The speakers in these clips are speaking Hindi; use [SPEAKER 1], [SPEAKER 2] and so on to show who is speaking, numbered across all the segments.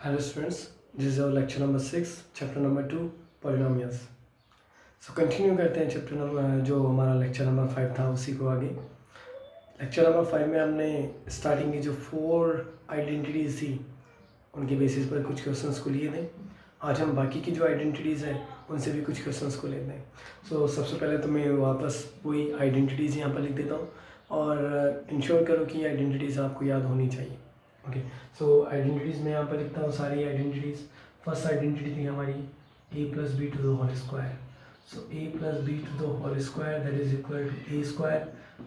[SPEAKER 1] Hello students, this is our lecture number 6, chapter number 2, polynomials. So continue करते हैं चैप्टर नंबर जो हमारा लेक्चर नंबर 5 था उसी को आगे। लेक्चर नंबर 5 में हमने स्टार्टिंग की जो 4 आइडेंटिटीज़ थी उनके बेसिस पर कुछ क्वेश्चंस को लिए थे। आज हम बाकी की जो आइडेंटिटीज़ हैं उनसे भी कुछ क्वेश्चंस को लेते हैं। सो सबसे पहले तो मैं वापस वही आइडेंटिटीज़ यहाँ पर लिख देता हूँ और इंश्योर करो कि ये आइडेंटिटीज़ आपको याद होनी चाहिए। ओके, सो आइडेंटिटीज़ मैं यहाँ पर लिखता हूँ सारी आइडेंटिटीज़। फर्स्ट आइडेंटिटी थी हमारी a plus B to the whole square. So a plus B to the whole square that is equal to a square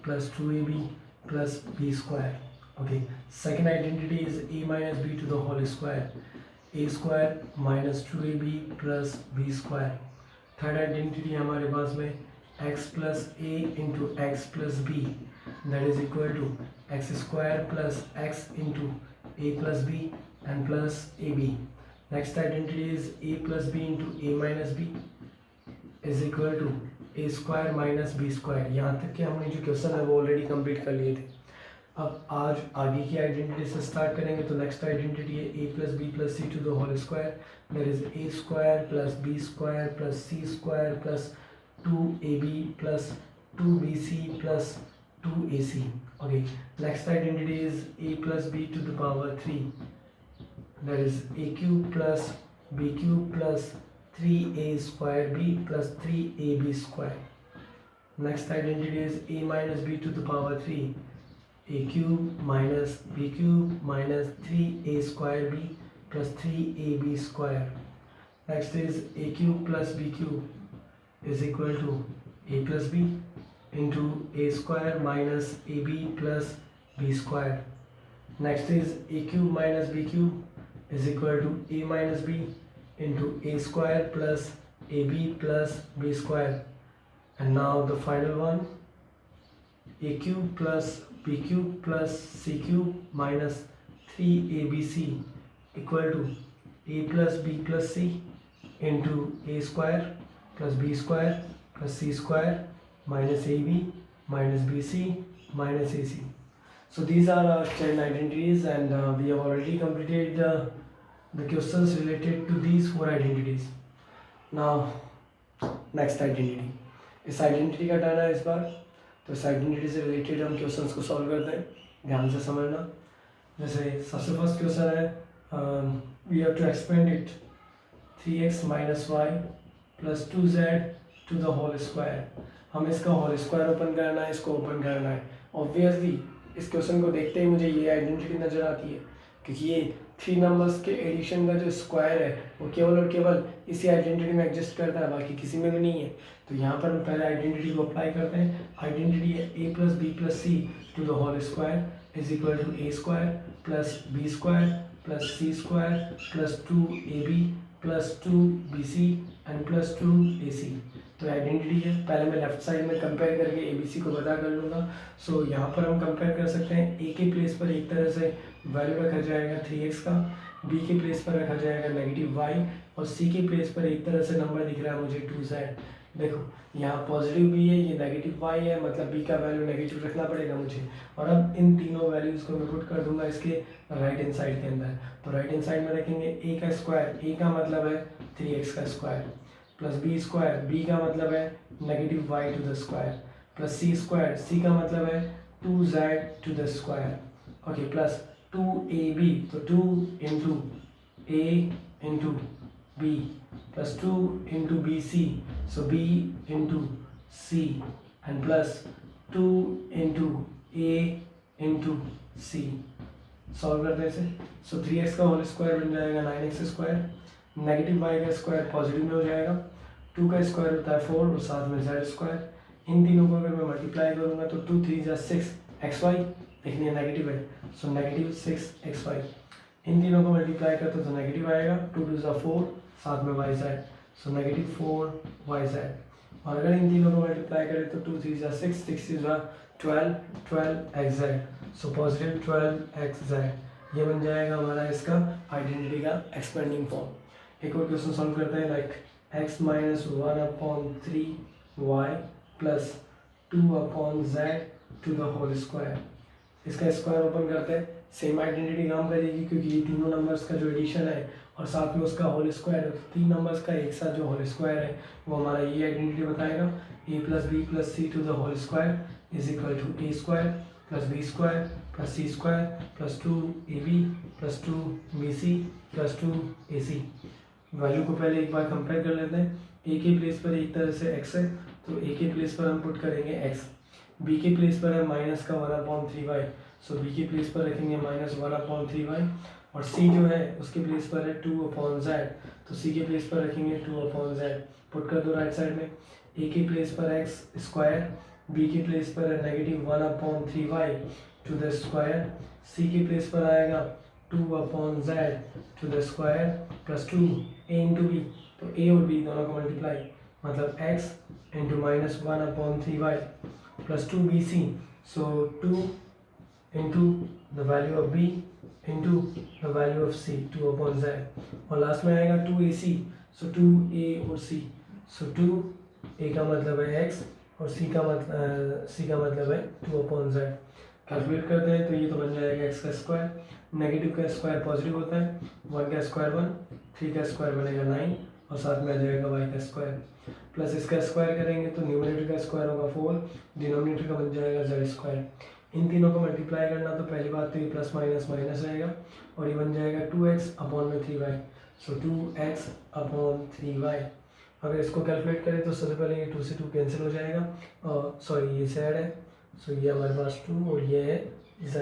[SPEAKER 1] plus 2ab plus b square. Okay, second identity is a minus B to the whole square, a square minus 2ab plus b square. Third identity हमारे पास में x plus a into x plus b that is equal to x square plus x into a plus b and plus ab. Next identity is a plus b into a minus b is equal to a square minus b square. यहाँ तक कि हमने जो क्वेश्चन है वो ऑलरेडी कंप्लीट कर लिए थे। अब आज आगे की आइडेंटिटी से स्टार्ट करेंगे। तो नेक्स्ट आइडेंटिटी है a plus B plus C to the whole square that is a square plus b square plus c square plus 2ab plus 2bc plus 2ac. Okay, next identity is a plus b to the power 3 that is a cube plus b cube plus 3a square b plus 3ab square. Next identity is a minus b to the power 3 a cube minus b cube minus 3a square b plus 3ab square. Next is a cube plus b cube is equal to a plus b into a square minus ab plus b square. Next is a cube minus b cube is equal to a minus b into a square plus ab plus b square. And now the final one, a cube plus b cube plus c cube minus 3abc equal to a plus b plus c into a square plus b square plus c square minus ab minus bc minus ac. So these are our 10 identities and we have already completed the questions related to these 4 identities. Now next identity, इस आइडेंटिटी का टर्न है इस बार। तो इस आइडेंटिटी से रिलेटेड हम क्वेश्चंस को सॉल्व करते हैं, ध्यान से समझना। जैसे सबसे फर्स्ट क्वेश्चन है we have to expand it 3x minus y plus 2z to the whole square. हमें इसका होल स्क्वायर ओपन करना है, इसको ओपन करना है। ऑब्वियसली इस क्वेश्चन को देखते ही मुझे ये आइडेंटिटी नज़र आती है क्योंकि ये 3 नंबर्स के एडिशन का जो स्क्वायर है वो केवल और केवल इसी आइडेंटिटी में एग्जिस्ट करता है, बाकी किसी में भी नहीं है। तो यहाँ पर हम पहले आइडेंटिटी को अप्लाई करते हैं। आइडेंटिटी है a plus B plus C to the whole square is equal to a square plus B square plus C square plus 2ab plus 2bc and plus 2ac। तो आइडेंटिटी है। पहले मैं लेफ्ट साइड में कंपेयर करके abc को पता कर लूँगा। सो यहाँ पर हम कंपेयर कर सकते हैं। a के प्लेस पर एक तरह से वैल्यू रखा जाएगा 3x का, b के प्लेस पर रखा जाएगा नेगेटिव y और c के प्लेस पर एक तरह से नंबर दिख रहा है मुझे 2z। देखो यहाँ पॉजिटिव b है, ये नेगेटिव y है, मतलब b का वैल्यू नेगेटिव रखना पड़ेगा मुझे। और अब इन तीनों वैल्यूज़ को मैं पुट कर दूंगा इसके राइट हैंड साइड के अंदर। तो राइट हैंड साइड में रखेंगे a का स्क्वायर, a का मतलब है 3x का square plus B square, B का मतलब है negative Y to the square plus C square, C का मतलब है 2z to the square. Okay, plus 2ab तो 2 into a into b plus 2 into B C so b into C and plus 2 into a into C. Solve करते हैं इसे। सो 3x का होल स्क्वायर बन जाएगा 9x स्क्वायर, नेगेटिव वाई का स्क्वायर पॉजिटिव में हो जाएगा, 2 का स्क्वायर होता है 4 और साथ में z स्क्वायर। इन तीनों को अगर मैं मल्टीप्लाई करूँगा तो 2 3 जा 6 xy, देखिए नेगेटिव है सो नेगेटिव 6 xy। इन तीनों को मल्टीप्लाई करते तो नेगेटिव आएगा, 2 2 जा 4 साथ में yz सो नेगेटिव 4 yz। और अगर इन तीनों को मल्टीप्लाई करें तो 2 3 जा 6 6 जा 12 xz सो पॉजिटिव 12 xz। ये बन जाएगा हमारा इसका आइडेंटिटी का एक्सपेंडिंग फॉर्म। एक और क्वेश्चन सॉल्व करते हैं like x minus 1/3y plus 2/z to the whole square. इसका स्क्वायर ओपन करते हैं, सेम आइडेंटिटी काम करेगी क्योंकि ये तीनों नंबर्स का जो एडिशन है और साथ में उसका होल स्क्वायर है, तो तीन नंबर्स का एक साथ जो होल स्क्वायर है वो हमारा ये आइडेंटिटी बताएगा, a plus B plus C to the whole square is equal to a square plus B square plus C square plus 2ab plus 2bc plus 2ac। Value को पहले एक बार कंपेयर कर लेते हैं। ए के प्लेस पर एक तरह से x है, तो ए के प्लेस पर हम पुट करेंगे x, बी के प्लेस पर है माइनस का 1/3y, सो बी के प्लेस पर रखेंगे -1/3y, और c जो है उसके प्लेस पर है 2/z, तो c के प्लेस पर रखेंगे 2/z। पुट कर दो राइट साइड में, a के प्लेस पर x स्क्वायर, b के प्लेस पर है -1/3y to the square, c के प्लेस पर आएगा 2/z to the square plus 2a into B, तो a और b दोनों को मल्टीप्लाई, मतलब x into -1/3y plus 2bc, so 2 into the value of b into the value of c, 2/z, और लास्ट में आएगा 2ac, so 2a और c, so 2a का मतलब है x और c का मतलब है 2/z। कैलकुलेट करते हैं तो ये तो बन जाएगा x का स्क्वायर, नेगेटिव का स्क्वायर पॉजिटिव होता है, 1 का स्क्वायर 1, 3 का स्क्वायर बनेगा 9 और साथ में आ जाएगा y का स्क्वायर, प्लस इसका स्क्वायर करेंगे तो न्यूमरेटर का स्क्वायर होगा 4, डिनोमिनेटर का बन जाएगा z स्क्वायर। इन तीनों को मल्टीप्लाई करना तो पहली बात तो ये प्लस माइनस माइनस रहेगा और ये बन जाएगा 2x अपॉन में 3y, सो 2x अपॉन 3y। अगर इसको कैलकुलेट करें तो सबसे पहले ये 2 से 2 कैंसिल हो जाएगा, और सॉरी ये z है, सो ये हमारे पास 2 और ये है z,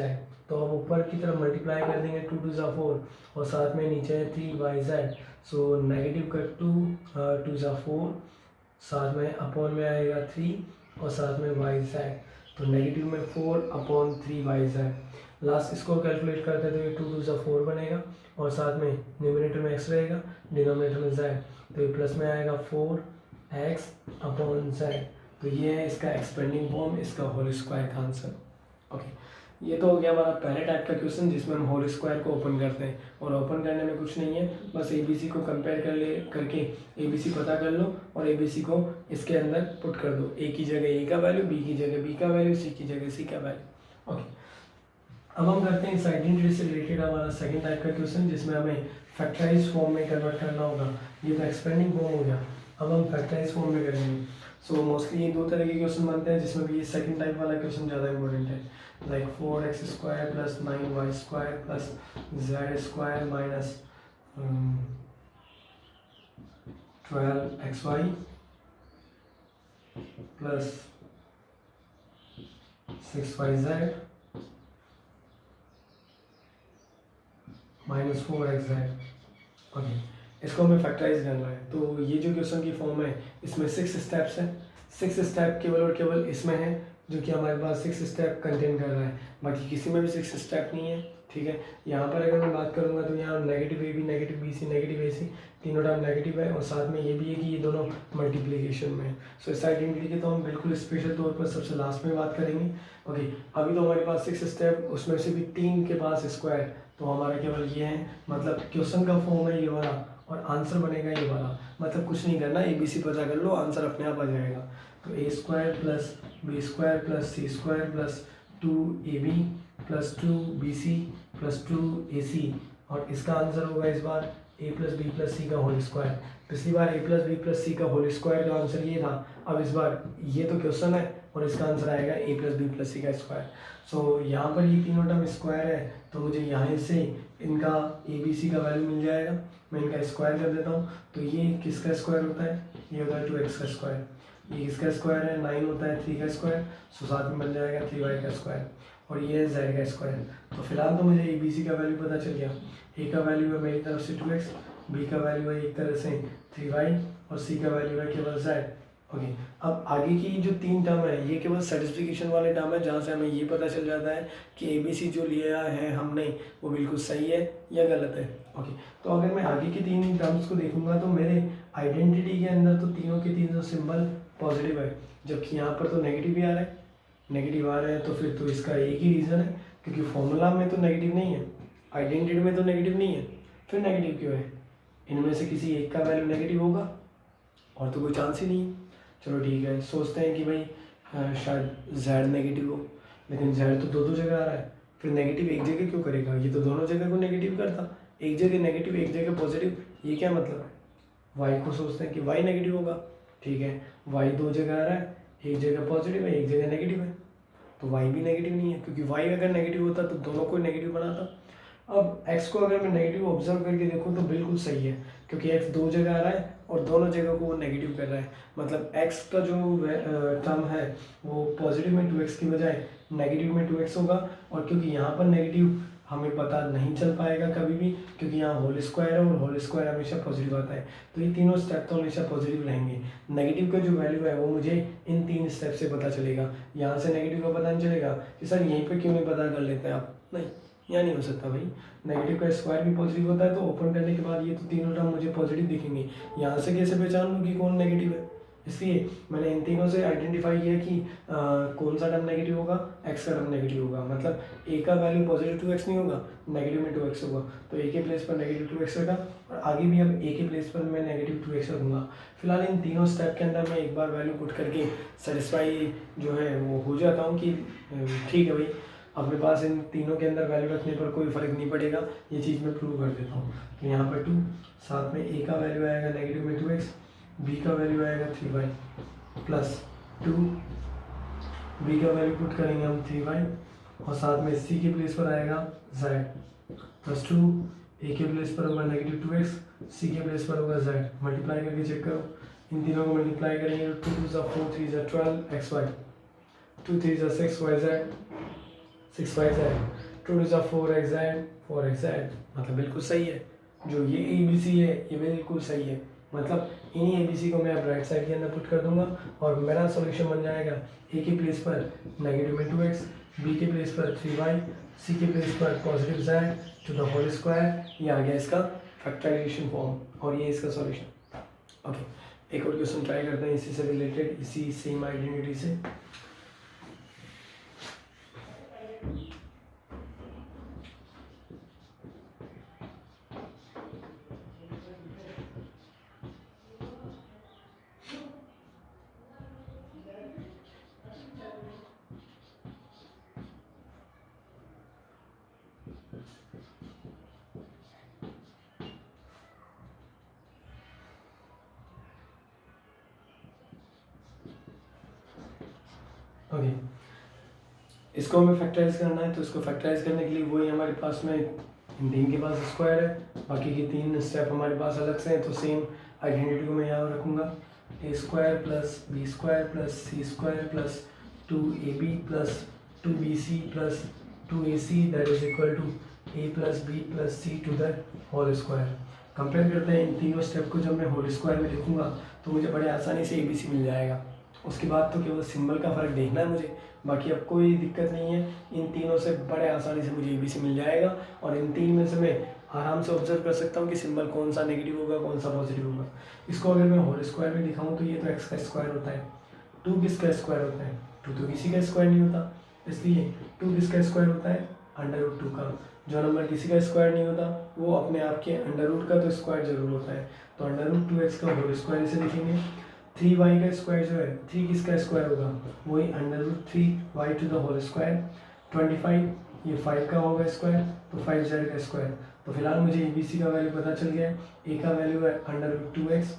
[SPEAKER 1] तो अब ऊपर की तरफ मल्टीप्लाई कर देंगे 2 2 ज़ा 4 और साथ में नीचे है 3yz, सो नेगेटिव का 2 ज़ा 4, साथ में अपॉन में आएगा 3 और साथ में yz, तो नेगेटिव में 4/3yz। लास्ट इसको कैलकुलेट करते हैं तो ये 2 2 ज़ा 4 बनेगा और साथ में न्यूमरेटर में x रहेगा, डिनोमिनेटर में z, तो ये प्लस में आएगा 4x अपॉन z, तो ये है इसका एक्सपेंडिंग फॉर्म, इसका होल स्क्वायर का आंसर। ओके, ये तो हो गया हमारा पहले टाइप का क्वेश्चन जिसमें हम होल स्क्वायर को ओपन करते हैं, और ओपन करने में कुछ नहीं है, बस ABC को कंपेयर करके ABC पता कर लो और ABC को इसके अंदर पुट कर दो, A की जगह A का वैल्यू, B की जगह B का वैल्यू, C की जगह C का वैल्यू। ओके, अब हम करते हैं इस आइडेंटिटी से रिलेटेड हमारा सेकंड टाइप का क्वेश्चन जिसमें हमें फैक्टराइज फॉर्म में कन्वर्ट करना होगा। ये तो एक्सपेंडिंग फॉर्म हो गया, अब हम फैक्टराइज फॉर्म में करेंगे। सो मोस्टली ये दो तरह के क्वेश्चन बनते हैं जिसमें भी ये सेकंड टाइप वाला क्वेश्चन ज़्यादा इंपॉर्टेंट है, like 4x square plus 9y square plus z square minus 12xy plus 6yz minus 4xz। Okay, इसको हमें फैक्टराइज करना है, तो ये जो क्वेश्चन की फॉर्म है इसमें 6 स्टेप्स हैं, 6 स्टेप केवल और केवल इसमें है जो कि हमारे पास 6 स्टेप कंटेन कर रहा है, बाकी किसी में भी 6 स्टेप नहीं है। ठीक है, यहाँ पर अगर मैं बात करूँगा तो यहाँ negative A B negative B C negative A C तीनों टाइम नेगेटिव है, और साथ में ये भी है कि ये दोनों मल्टीप्लिकेशन में है। सो इस आइडेंटिटी की तो हम बिल्कुल स्पेशल तौर पर सबसे लास्ट में बात करेंगे। ओके, अभी तो हमारे पास 6 स्टेप, उसमें से भी 3 के पास स्क्वायर, तो हमारा केवल ये है, मतलब क्वेश्चन का फॉर्म है ये वाला और आंसर बनेगा ये वाला, मतलब कुछ नहीं करना, ABC पता कर लो, आंसर अपने आप आ जाएगा। तो a square plus B square plus C square plus 2ab plus 2bc plus 2ac, और इसका आंसर होगा इस बार a plus B plus C का होल स्क्वायर। पिछली बार a plus B plus C का होल स्क्वायर का आंसर ये था, अब इस बार ये तो क्वेश्चन है और इसका आंसर आएगा a plus B plus C का स्क्वायर। सो यहाँ पर ये तीनों टर्म स्क्वायर है, तो मुझे यहाँ से इनका ABC का वैल्यू मिल जाएगा, मैं इनका स्क्वायर कर देता हूँ। तो ये किसका स्क्वायर होता है, ये होता है 2x का स्क्वायर, ये इसका स्क्वायर है 9 होता है 3 का स्क्वायर, सो साथ में बन जाएगा 3y का स्क्वायर, और ये है z का स्क्वायर। तो फिलहाल तो मुझे ABC का वैल्यू पता चल गया, a का वैल्यू है मेरी तरफ से 2x, b का वैल्यू है एक तरह से 3y और c का वैल्यू है केवल z। ओके, अब आगे की जो 3 टर्म है ये केवल सर्टिफिकेशन वाले टर्म है, जहाँ से हमें ये पता चल जाता है कि ABC जो लिया है हमने वो बिल्कुल सही है या गलत है। ओके, तो अगर मैं आगे की 3 टर्म्स को देखूंगा तो मेरे आइडेंटिटी के अंदर तो तीनों के तीनों सिंबल पॉजिटिव है, जबकि यहाँ पर तो नेगेटिव भी आ रहा है, नेगेटिव आ रहे हैं, तो फिर तो इसका एक ही रीज़न है क्योंकि फॉर्मूला में तो नेगेटिव नहीं है, आइडेंटिटी में तो नेगेटिव नहीं है, फिर नेगेटिव क्यों है? इनमें से किसी एक का वैल्यू नेगेटिव होगा और तो कोई चांस ही नहीं है। चलो ठीक है, सोचते हैं कि भाई शायद z नेगेटिव हो, लेकिन जेड तो दो जगह आ रहा है, फिर नेगेटिव एक जगह क्यों करेगा? ये तो दोनों जगह को नेगेटिव करता, एक जगह नेगेटिव एक जगह पॉजिटिव, ये क्या मतलब है? वाई को सोचते हैं कि वाई नेगेटिव होगा, ठीक है, वाई दो जगह आ रहा है, एक जगह पॉजिटिव है एक जगह नेगेटिव है, तो वाई भी नेगेटिव नहीं है, क्योंकि वाई अगर नेगेटिव होता तो दोनों को नेगेटिव बनाता। अब x को अगर मैं नेगेटिव ऑब्जर्व करके देखूँ तो बिल्कुल सही है, क्योंकि x दो जगह आ रहा है और दोनों जगह को वो नेगेटिव कर रहा है, मतलब x का जो टर्म है वो पॉजिटिव में 2x की बजाय नेगेटिव में 2x होगा, और क्योंकि यहाँ पर नेगेटिव हमें पता नहीं चल पाएगा कभी भी, क्योंकि यहाँ होल स्क्वायर है और होल स्क्वायर हमेशा पॉजिटिव आता है, तो ये तीनों स्टेप तो हमेशा पॉजिटिव रहेंगे। नेगेटिव का जो वैल्यू है वो मुझे इन तीन स्टेप से पता चलेगा, यहाँ से नेगेटिव का पता नहीं चलेगा कि सर यहीं पे क्यों नहीं पता कर लेते हैं आप, नहीं, यहाँ नहीं हो सकता भाई। नेगेटिव का स्क्वायर भी पॉजिटिव होता है, तो ओपन करने के बाद ये तो तीनों टर्म मुझे पॉजिटिव दिखेंगे, यहाँ से कैसे पहचान लूँ कि कौन नेगेटिव है? इसलिए मैंने इन तीनों से आइडेंटिफाई किया कि कौन सा टर्म नेगेटिव होगा, एक्स का टर्म नेगेटिव होगा, मतलब ए का वैल्यू पॉजिटिव 2x नहीं होगा, नेगेटिव में 2x होगा, तो ए के प्लेस पर नेगेटिव 2x रखा, और आगे भी अब ए के प्लेस पर मैं नेगेटिव 2x रखूँगा। फिलहाल इन तीनों स्टेप के अंदर मैं एक बार वैल्यू पुट करके सेटिस्फाई जो है वो हो जाता हूँ कि ठीक है भाई, अपने पास इन तीनों के अंदर वैल्यू रखने पर कोई फ़र्क नहीं पड़ेगा, ये चीज़ मैं प्रूव कर देता हूँ। तो यहाँ पर 2, साथ में ए का वैल्यू आएगा नेगेटिव में 2x, बी का वैल्यू आएगा 3y प्लस 2, बी का वैल्यू पुट करेंगे हम 3y, और साथ में सी के प्लेस पर आएगा z प्लस 2, ए के प्लेस पर होगा नेगेटिव 2x, सी के प्लेस पर होगा z, मल्टीप्लाई करके चेक करो, इन तीनों को मल्टीप्लाई करेंगे तो 2 2 4 3 12 xy, 2 3 6 yz, 6yz, 2 2 4xz, 4xz, मतलब बिल्कुल सही है। जो ये ABC है ये बिल्कुल सही है, मतलब इन्हीं ABC को मैं अब राइट साइड के अंदर पुट कर दूंगा और मेरा सॉल्यूशन बन जाएगा ए के प्लेस पर नेगेटिव में 2x, बी के प्लेस पर 3y, सी के प्लेस पर positive z to the whole square, ये आ गया इसका फैक्टराइजेशन फॉर्म, और ये इसका सॉल्यूशन। ओके, एक और क्वेश्चन ट्राई करते हैं इसी से रिलेटेड, इसी सेम आइडेंटिटी से। ओके, इसको हमें फैक्टराइज करना है, तो इसको फैक्टराइज करने के लिए वही हमारे पास में इन तीन के पास स्क्वायर है, बाकी के तीन स्टेप हमारे पास अलग से हैं, तो सेम आइडेंटिटी को मैं यहाँ रखूँगा, A square plus B square plus C square plus 2ab plus 2bc plus 2ac that is equal to a plus B plus C to the whole square. Compare करते हैं इन तीनों स्टेप को, जब मैं होल स्क्वायर में लिखूँगा तो मुझे बड़े आसानी से abc मिल जाएगा। उसके बाद तो केवल सिंबल का फ़र्क देखना है मुझे, बाकी अब कोई दिक्कत नहीं है, इन तीनों से बड़े आसानी से मुझे ABC मिल जाएगा, और इन तीन में से मैं आराम से ऑब्जर्व कर सकता हूँ कि सिंबल कौन सा नेगेटिव होगा कौन सा पॉजिटिव होगा। इसको अगर मैं होल स्क्वायर में दिखाऊँ तो ये तो x का स्क्वायर होता है, 2 किसका स्क्वायर होता है, 2 तो किसी का स्क्वायर नहीं होता, इसलिए 2 किसका स्क्वायर होता है, √2 का। जो नंबर किसी का स्क्वायर नहीं होता वो अपने आप के √, का तो स्क्वायर जरूर होता है, तो √2x का होल स्क्वायर इसे लिखेंगे। 3y का स्क्वायर जो है, 3 किसका स्क्वायर होगा, वही √3y to the whole square. 25, ये 5 का होगा स्क्वायर, तो 5z का स्क्वायर। तो फिलहाल मुझे ABC का वैल्यू पता चल गया, a का वैल्यू है √2x,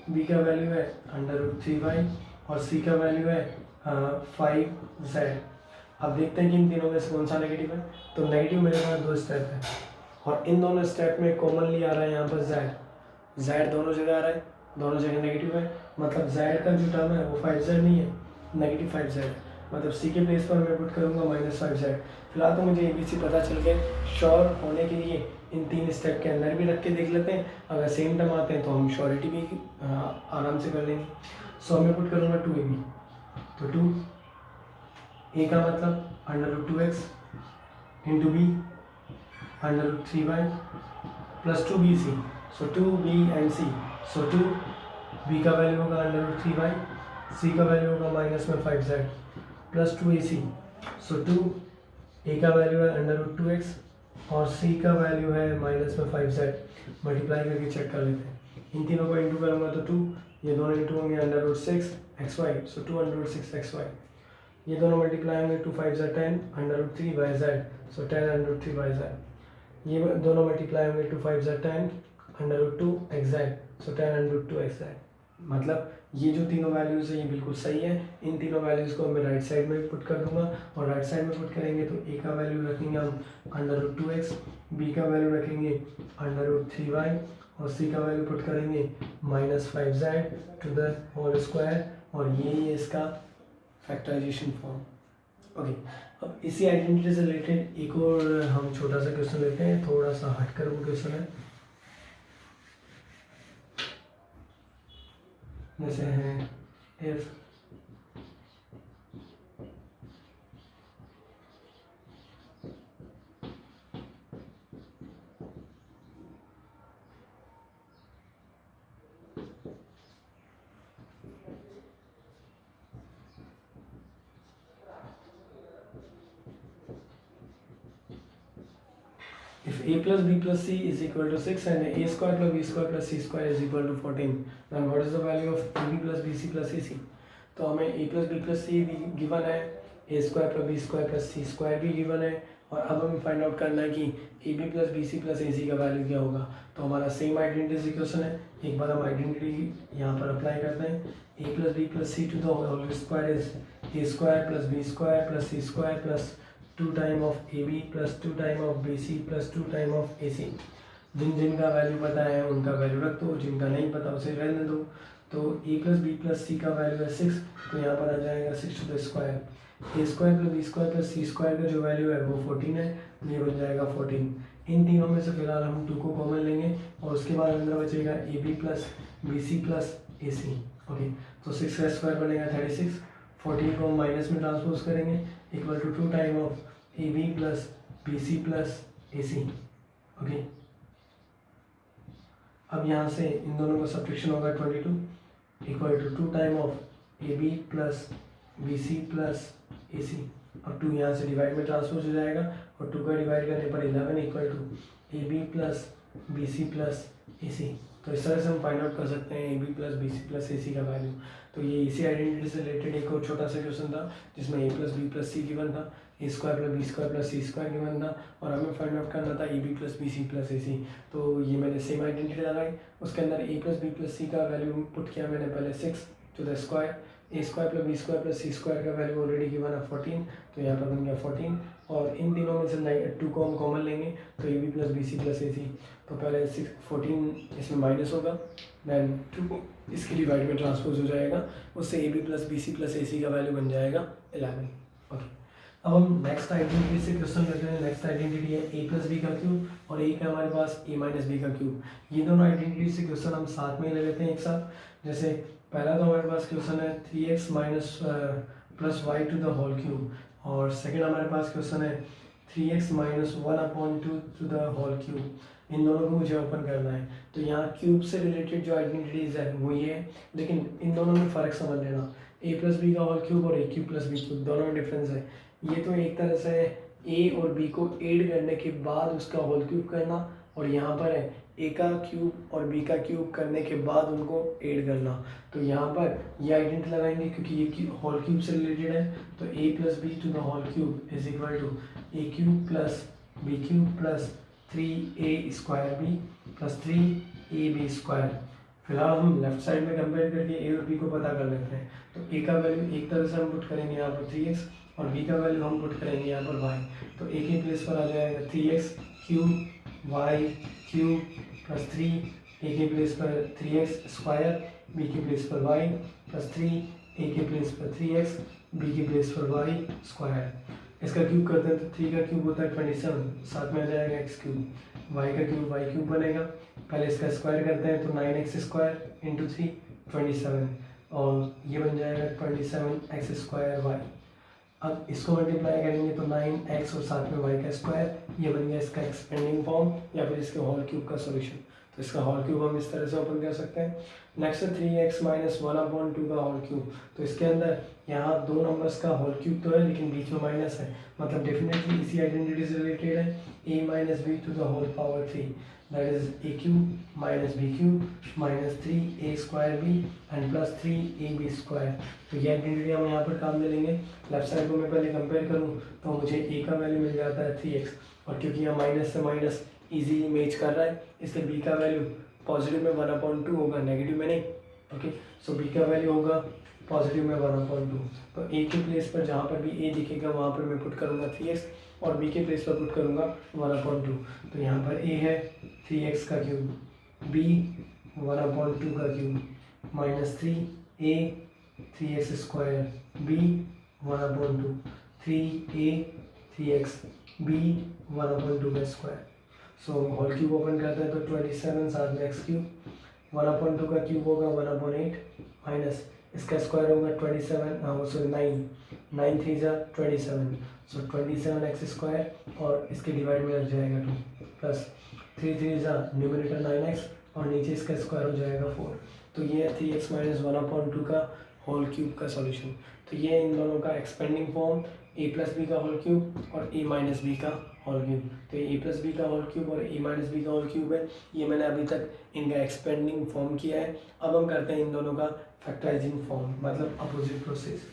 [SPEAKER 1] b का वैल्यू है √3y, और c का वैल्यू है 5z। अब देखते हैं कि इन तीनों में से कौन सा नेगेटिव है। तो नेगेटिव मेरे पास दो स्टेप है, और इन दोनों स्टेप में कॉमनली आ रहा है यहाँ पर z दोनों जगह आ रहा है, दोनों जगह नेगेटिव है, मतलब z का जो टर्म है वो 5z नहीं है, नेगेटिव 5z है, मतलब c के प्लेस पर मैं पुट करूँगा -5z। फिलहाल तो मुझे ABC पता चल गया, श्योर होने के लिए इन तीन स्टेप के अंदर भी रख के देख लेते हैं, अगर सेम टर्म आते हैं तो हम श्योरिटी भी आराम से कर लेंगे। सो मैं पुट करूँगा 2ab, तो 2 a का मतलब √2x into b √3y plus 2bc, so 2b and c, so 2 b का वैल्यू होगा √3y, c का वैल्यू होगा -5z plus 2ac, so 2 a का वैल्यू है √2x और c का वैल्यू है -5z। मल्टीप्लाई करके चेक कर लेते हैं, इन तीनों को इंटू करूँगा तो 2, ये दोनों इंटू होंगे √6xy, सो 2 √6xy, ये दोनों मल्टीप्लाई होंगे, 2 5 ज़ा 10 √3 by Z, so 10 √3 by Z. ये दोनों मल्टीप्लाई होंगे, 2 5 ज़ा 10 √2 एक्स जेड, सो 10 √2 एक्स जेड। मतलब ये जो तीनों वैल्यूज़ है ये बिल्कुल सही है। इन तीनों वैल्यूज़ को मैं राइट साइड में पुट कर दूंगा, और राइट साइड में पुट करेंगे तो ए का वैल्यू रखेंगे हम √2x, बी का वैल्यू रखेंगे √3y, और सी का वैल्यू पुट करेंगे -5z to the whole square, और ये इसका फैक्टराइजेशन फॉर्म। ओके, अब इसी आइडेंटिटी से रिलेटेड एक और हम छोटा सा क्वेश्चन लेते हैं, थोड़ा सा हटकर वो क्वेश्चन है। जैसे है if if a plus b plus c is equal to 6 and a square plus b square plus c square is equal to 14, then what is the value of ab plus bc plus ac? तो हमें a plus b plus c भी गिवन है, a square plus b square plus c square भी गिवन है, और अब हमें फाइंड आउट करना है कि A B plus B C plus A C का वैल्यू क्या होगा। तो हमारा सेम आइडेंटिटी इक्वेशन है, एक बार हम आइडेंटिटी यहाँ पर अप्लाई करते हैं। A plus B plus C to the whole square is A square plus B square plus C square plus 2 time of A B plus 2 time of B C plus 2 time of A C. जिनका वैल्यू पता है उनका वैल्यू रख दो, जिनका नहीं पता उसे रहने दो। तो A plus B plus C का वैल्यू है 6, तो यहाँ पर आ जाएगा 6 to the square. A square plus B square plus C square का जो वैल्यू है वो 14 है, तो ये बन जाएगा 14। इन तीनों में से फिलहाल हम 2 को कॉमन लेंगे, और उसके बाद अंदर बचेगा A B plus B C plus A C. Okay, तो 6 का स्क्वायर बनेगा 36, 14 को हम माइनस में ट्रांसपोज करेंगे, equal to 2 time of A B plus B C plus A C. Okay, अब यहाँ से इन दोनों का सब्ट्रैक्शन होगा 22 equal to 2 time of A B plus B C plus A C. अब 2 यहाँ से डिवाइड में ट्रांसपोज हो जाएगा, और 2 का डिवाइड करने पर 11 equal to A B plus B C plus A C. तो इस तरह से हम फाइंड आउट कर सकते हैं A B plus B C plus A C का वैल्यू। तो ये इसी आइडेंटिटी से रिलेटेड एक और छोटा सा क्वेश्चन था, जिसमें A plus B plus C given था, A square plus B square plus C square given था, और हमें फाइंड आउट करना था A B plus B C plus A C. तो ये मैंने सेम आइडेंटिटी लगाई, उसके अंदर A plus B plus C का वैल्यू पुट किया मैंने पहले 6 to the square, A square plus B square plus C square का वैल्यू ऑलरेडी गिवन है 14, तो यहाँ पर बन गया 14, और इन तीनों में से 2 को हम कॉमन लेंगे, तो A B plus B C plus A C. तो पहले 14 इसमें माइनस होगा, देन 2 इसकी डिवाइड में ट्रांसपोज हो जाएगा, उससे A B plus B C plus A C का वैल्यू बन जाएगा 11। ओके, अब हम नेक्स्ट आइडेंटिटी से क्वेश्चन करते हैं। नेक्स्ट आइडेंटिटी है ए प्लस बी का क्यूब, और एक है हमारे पास ए माइनस बी का क्यूब। ये दोनों आइडेंटिटी से क्वेश्चन हम साथ में ले लेते हैं एक साथ। जैसे पहला तो हमारे पास क्वेश्चन है 3x minus plus Y to the whole cube, और सेकेंड हमारे पास क्वेश्चन है 3x minus 1/2 to the whole cube. इन दोनों को मुझे ओपन करना है। तो यहाँ क्यूब से रिलेटेड जो आइडेंटिटीज है वो ये है, लेकिन इन दोनों में फ़र्क समझ लेना, ए प्लस बी का होल क्यूब और ए क्यूब प्लस बी क्यूब दोनों में डिफरेंस है। ये तो एक तरह से ए और बी को ऐड करने के बाद उसका होल क्यूब करना, और यहाँ पर है ए का क्यूब और बी का क्यूब करने के बाद उनको ऐड करना। तो यहाँ पर ये आइडेंटिटी लगाएंगे क्योंकि ये होल क्यूब से रिलेटेड है। तो A plus B to the whole cube is equal to A cube plus B cube plus 3a square B plus 3ab square. फिलहाल हम लेफ्ट साइड में कंपेयर करके ए और बी को पता कर लेते हैं। तो ए का वैल्यू एक तरह से हम पुट करेंगे यहाँ पर 3x, और बी का वैल्यू हम पुट करेंगे यहाँ पर y। तो ए के प्लेस पर आ जाएगा 3x cube Y cube plus 3, A के प्लेस पर 3x स्क्वायर, बी के प्लेस पर y प्लस 3, ए के प्लेस पर 3x, बी के प्लेस पर y स्क्वायर। इसका क्यूब करते हैं तो 3 का क्यूब होता है 27, साथ में आ जाएगा x क्यूब, y का क्यूब y क्यूब बनेगा। पहले इसका स्क्वायर करते हैं तो 9x स्क्वायर इंटू 3 27, और ये बन जाएगा 27x स्क्वायर y। अब इसको मल्टीप्लाई करेंगे तो 9x और साथ में y का स्क्वायर, ये बन गया इसका एक्सपेंडिंग फॉर्म या फिर इसके होल क्यूब का सॉल्यूशन। तो इसका होल क्यूब हम इस तरह से ओपन कर सकते हैं। नेक्स्ट है 3x माइनस 1/2 का होल क्यूब। तो इसके अंदर यहाँ दो नंबर्स का होल क्यूब तो है लेकिन बीच में माइनस है, मतलब डेफिनेटली इसी आइडेंटिटी से रिलेटेड है। a minus B to the whole power 3 that is a cube minus b cube minus 3a square b and plus 3ab square. तो ये आइडेंटिटी हम यहाँ पर काम में लेंगे। लेफ्ट साइड को मैं पहले कंपेयर करूँ तो मुझे a का वैल्यू मिल जाता है 3x, और क्योंकि यहाँ माइनस से माइनस इजी मैच कर रहा है इसलिए b का वैल्यू पॉजिटिव में 1/2 होगा, नेगेटिव में नहीं। ओके, सो b का वैल्यू होगा पॉजिटिव में 1/2। तो a के प्लेस पर जहाँ पर भी a दिखेगा वहाँ पर मैं पुट करूँगा 3x और b के प्लेस पर पुट करूँगा 1/2। तो यहाँ पर a है 3x का क्यूब, b 1/2 का cube minus 3a 3x square, b 1/2 3a 3x b 1/2 का square. So whole cube open करते हैं तो 27 साथ में एक्स क्यूब, 1/2 का क्यूब होगा 1/8 माइनस इसका स्क्वायर होगा 27 सॉरी 9 3 जा 27, सो 27 एक्स स्क्वायर और इसके डिवाइड में लग जाएगा 2 प्लस 3 जा न्यूमरेटर 9x और नीचे इसका स्क्वायर हो जाएगा 4। तो ये है 3x माइनस 1/2 का होल क्यूब का सॉल्यूशन। तो ये इन दोनों का expanding form a plus B का होल क्यूब और a माइनस बी का होल क्यूब। तो ये a प्लस बी का होल क्यूब और a माइनस बी का होल क्यूब है, ये मैंने अभी तक इनका एक्सपेंडिंग फॉर्म किया है। अब हम करते हैं इन दोनों का फैक्टराइजिंग फॉर्म, मतलब अपोजिट प्रोसेस।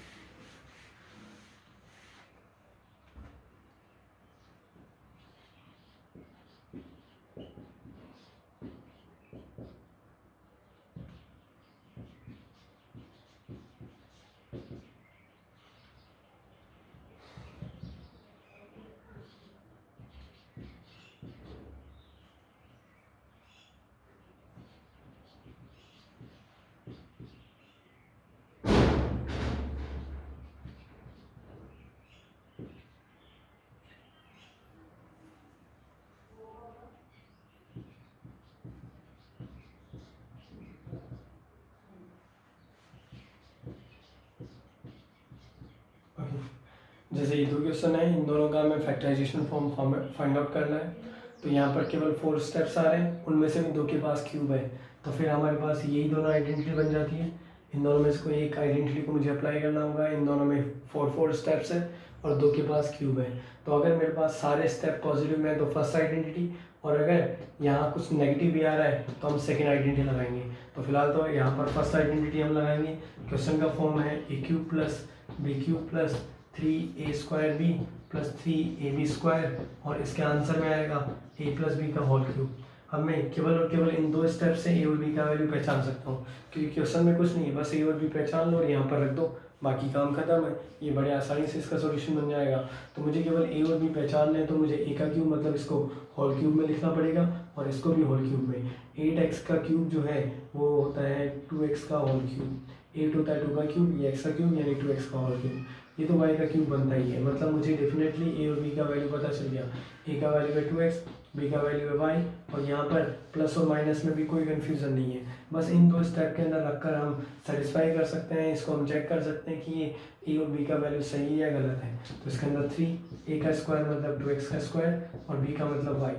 [SPEAKER 1] जैसे ये दो क्वेश्चन है, इन दोनों का हमें फैक्टराइजेशन फॉर्म फाइंड आउट करना है। तो यहाँ पर केवल 4 स्टेप्स आ रहे हैं, उनमें से भी दो के पास क्यूब है, तो फिर हमारे पास यही दोनों आइडेंटिटी बन जाती है। इन दोनों में से कोई एक आइडेंटिटी को मुझे अप्लाई करना होगा। इन दोनों में 4 स्टेप्स है और दो के पास क्यूब है। तो अगर मेरे पास सारे स्टेप पॉजिटिव में है तो फर्स्ट आइडेंटिटी, और अगर यहाँ कुछ नेगेटिव भी आ रहा है तो हम सेकेंड आइडेंटिटी लगाएंगे। तो फिलहाल तो यहाँ पर फर्स्ट आइडेंटिटी हम लगाएंगे। क्वेश्चन का फॉर्म है a cube plus b cube plus 3a square b plus 3ab square, और इसके आंसर में आएगा a प्लस बी का होल क्यूब। अब मैं केवल और केवल इन दो स्टेप से a और b का वैल्यू पहचान सकता हूँ, क्योंकि क्वेश्चन में कुछ नहीं है, बस a और b पहचान लो और यहाँ पर रख दो, बाकी काम खत्म है। ये बड़े आसानी से इसका सॉल्यूशन बन जाएगा। तो मुझे केवल a और b पहचानना है, तो मुझे a का क्यूब मतलब इसको होल क्यूब में लिखना पड़ेगा और इसको भी होल क्यूब में। 8x का क्यूब जो है वो होता है 2x का होल क्यूब, 8 होता है 2 का क्यूब, ये x का क्यूब यानी 2x का होल क्यूब, ये तो y का क्यूब बनता ही है। मतलब मुझे डेफिनेटली a और b का वैल्यू पता चल गया। a का वैल्यू है 2x, b का वैल्यू है y, और यहाँ पर प्लस और माइनस में भी कोई कन्फ्यूज़न नहीं है। बस इन दो स्टेप के अंदर रखकर हम सेटिस्फाई कर सकते हैं, इसको हम चेक कर सकते हैं कि ये a और b का वैल्यू सही है या गलत है। तो इसके अंदर 3 a का स्क्वायर मतलब 2x का स्क्वायर और b का मतलब y,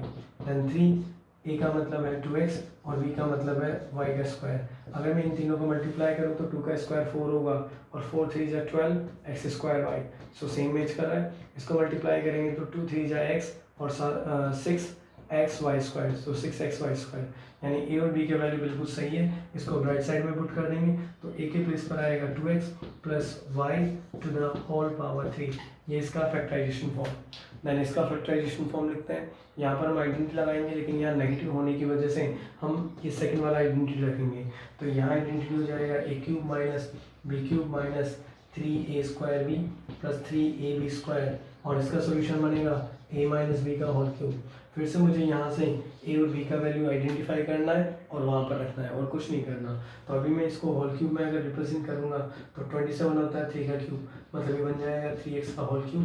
[SPEAKER 1] देन 3 a का मतलब है 2x और b का मतलब है y का स्क्वायर। अगर मैं इन तीनों को मल्टीप्लाई करूँ तो 2 का स्क्वायर 4 होगा और 4 3 जा 12 X square Y, so same match कर रहा है। इसको मल्टीप्लाई करेंगे तो 2 3 जा एक्स और 6 एक्स वाई स्क्वायर, सो 6 एक्स वाई स्क्वायर, यानी ए और बी के वैल्यू बिल्कुल सही है। इसको राइट साइड में पुट कर देंगे तो ए के प्लेस पर आएगा 2x plus Y to the whole power 3, ये इसका फैक्टराइजेशन फॉर्म। देन इसका फैक्टराइजेशन फॉर्म लिखते हैं। यहाँ पर हम आइडेंटिटी लगाएंगे, लेकिन यहाँ नेगेटिव होने की वजह से हम ये सेकंड वाला आइडेंटिटी रखेंगे। तो यहाँ आइडेंटिटी हो जाएगा a cube minus b cube minus 3a square b plus 3ab square, और इसका सोल्यूशन बनेगा a माइनस बी का होल क्यूब। फिर से मुझे यहाँ से a और b का वैल्यू आइडेंटिफाई करना है और वहाँ पर रखना है और कुछ नहीं करना। तो अभी मैं इसको होल क्यूब में अगर रिप्रेजेंट करूँगा तो 27 होता है 3 का क्यूब, मतलब ये बन जाएगा 3x का होल क्यूब,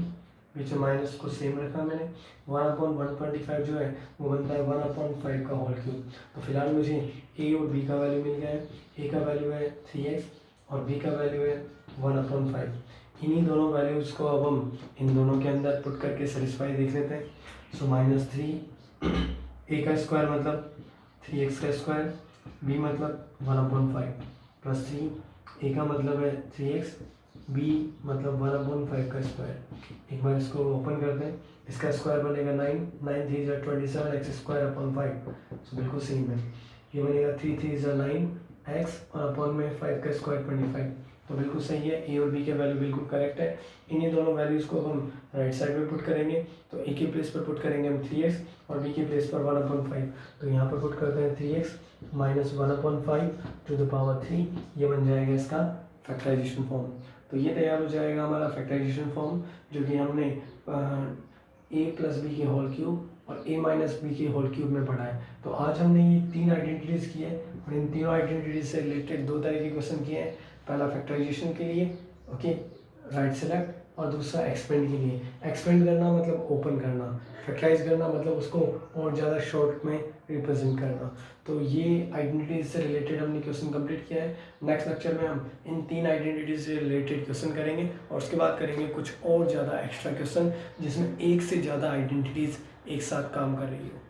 [SPEAKER 1] बीच में माइनस को सेम रखा मैंने। 1/125 जो है वो बनता है 1/5 का होल क्यूब। तो फिलहाल मुझे a और b का वैल्यू मिल गया है। a का वैल्यू है 3x और b का वैल्यू है 1/5। इन्हीं दोनों वैल्यूज़ को अब हम इन दोनों के अंदर पुट करके सेटिस्फाई देख लेते हैं। सो -3 a का स्क्वायर मतलब 3x का स्क्वायर, b मतलब 1/5 प्लस 3, a का मतलब है 3x, b मतलब 1/5 का स्क्वायर। एक बार इसको ओपन करते हैं, इसका स्क्वायर बनेगा 9, 9 3 = 27 x स्क्वायर अपॉन 5, सो बिल्कुल सेम है। ये बनेगा 3 3 = 9 x और अपॉन में 5 का स्क्वायर 25, तो बिल्कुल सही है। ए और बी के वैल्यू बिल्कुल करेक्ट है। इन्हीं दोनों वैल्यूज़ को हम राइट साइड में पुट करेंगे, तो ए के प्लेस पर पुट करेंगे हम 3x और बी के प्लेस पर 1/5, तो यहाँ पर पुट करते हैं 3x minus 1/5 to the power 3, ये बन जाएगा इसका फैक्टराइजेशन फॉर्म। तो ये तैयार हो जाएगा हमारा फैक्टराइजेशन फॉर्म, जो कि हमने a प्लस बी के होल क्यूब और a माइनस बी के होल क्यूब में पढ़ा है। तो आज हमने ये 3 आइडेंटिटीज़ की है और इन तीनों आइडेंटिटीज से रिलेटेड 2 तरह के क्वेश्चन किए हैं। पहला फैक्टराइजेशन के लिए, ओके, राइट सेलेक्ट, और दूसरा एक्सपेंड के लिए। एक्सपेंड करना मतलब ओपन करना, फैक्टराइज करना मतलब उसको और ज़्यादा शॉर्ट में रिप्रेजेंट करना। तो ये आइडेंटिटीज से रिलेटेड हमने क्वेश्चन कंप्लीट किया है। नेक्स्ट लेक्चर में हम इन 3 आइडेंटिटीज से रिलेटेड क्वेश्चन करेंगे और उसके बाद करेंगे कुछ और ज़्यादा एक्स्ट्रा क्वेश्चन जिसमें एक से ज़्यादा आइडेंटिटीज़ एक साथ काम कर रही हो।